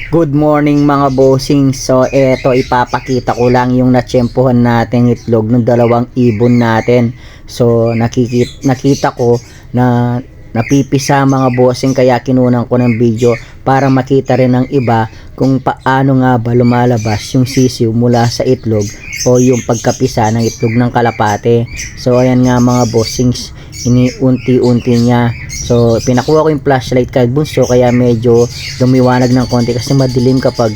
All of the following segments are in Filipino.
Good morning mga bossing. So eto ipapakita ko lang yung natsyempohan natin itlog ng dalawang ibon natin. So nakita ko na napipisa mga bossing, kaya kinunan ko ng video para makita rin ng iba kung paano nga ba lumalabas yung sisiw mula sa itlog o yung pagkapisa ng itlog ng kalapate. So ayan nga mga bossings, iniunti-unti niya. So pinakuha ko yung flashlight kay Bunso, kaya medyo lumiwanag ng konti kasi madilim kapag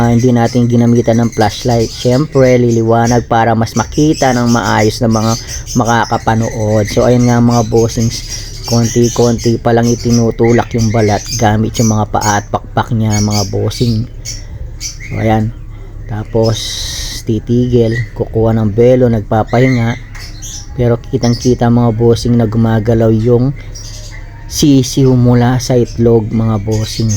hindi natin ginamitan ng flashlight. Syempre liliwanag para mas makita ng maayos na mga makakapanood. So ayan nga mga bossings, konti-konti pa lang itinutulak yung balat gamit yung mga paa at pakpak niya mga bossing. So ayan, tapos titigil, kukuha ng belo, nagpapahinga, pero kitang kita mga bossing na gumagalaw yung sisiw mula sa itlog mga bossing.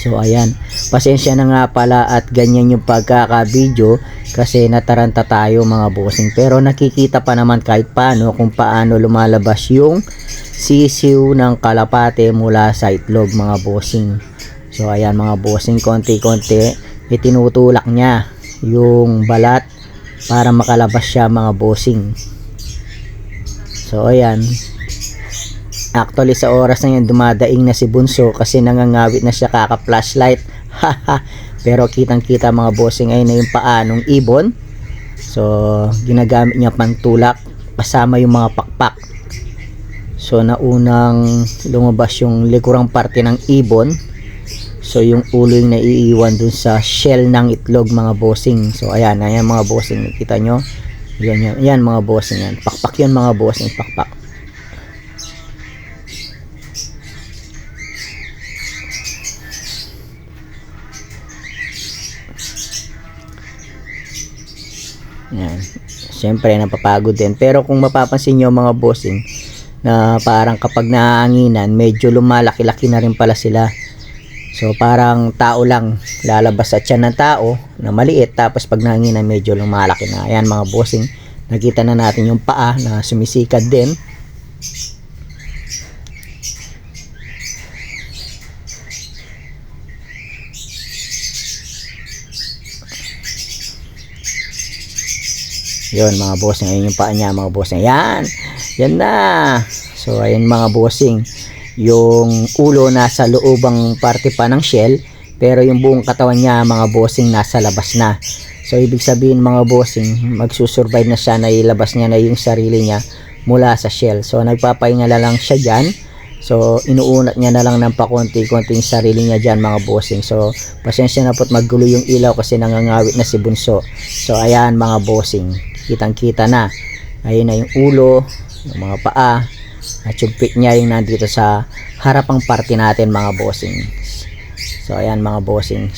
So ayan, pasensya na nga pala at ganyan yung pagkaka-video kasi nataranta tayo mga bossing, pero nakikita pa naman kahit paano kung paano lumalabas yung sisiw ng kalapate mula sa itlog mga bossing. So ayan mga bossing, konti-konti itinutulak niya yung balat para makalabas siya mga bossing. So ayan, actually sa oras na yun dumadaing na si Bunso kasi nangangawit na siya kaka-flashlight. Pero kitang kita mga bossing, ay na yung paa ng ibon. So ginagamit niya pantulak kasama yung mga pakpak. So naunang lumabas yung likurang parte ng ibon. So yung ulo yung naiiwan dun sa shell ng itlog mga bossing. So ayan mga bossing, nakita nyo, yan mga bossing, yan pakpak yun mga bossing, pakpak. Yan. Siyempre napapagod din, pero kung mapapansin nyo mga bossing, na parang kapag nahanginan medyo lumalaki-laki na rin pala sila. So parang tao lang, lalabas sa tiyan ng tao na maliit, tapos pag nahanginan medyo lumalaki na. Ayan mga bossing, nakita na natin yung paa na sumisikad din. Yun mga bossing, ayun yung paa niya mga bossing. Yan na. So ayun mga bossing, yung ulo nasa loobang parte pa ng shell, pero yung buong katawan niya mga bossing nasa labas na. So ibig sabihin mga bossing, magsusurvive na siya, na ilabas niya na yung sarili niya mula sa shell. So nagpapahinga na lang siya dyan. So inuunat niya na lang ng pakonti-konti yung sarili niya dyan mga bossing. So pasensya na po't maggulo yung ilaw kasi nangangawit na si Bunso. So ayan mga bossing, kitang-kita na. Ayun na yung ulo, yung mga paa, at yung pit niya yung nandito sa harapang parte natin mga bossing. So ayan mga bossing.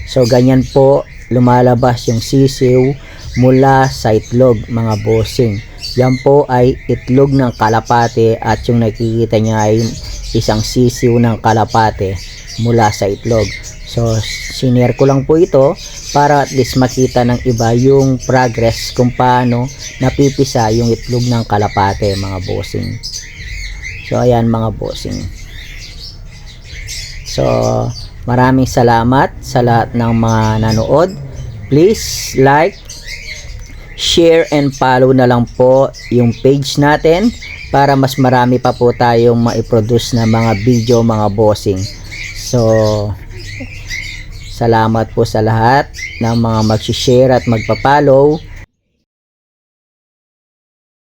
So ganyan po lumalabas yung sisiw mula sa itlog mga bossing. Yan po ay itlog ng kalapate, at yung nakikita niya ay isang sisiw ng kalapate mula sa itlog. So sinare ko lang po ito para at least makita ng iba yung progress kung paano napipisa yung itlog ng kalapate mga bossing. So ayan mga bossing. So maraming salamat sa lahat ng mga nanood. Please like, share and follow na lang po yung page natin para mas marami pa po tayong maiproduce na mga video mga bossing. So salamat po sa lahat ng mga mag-share at magpa-follow.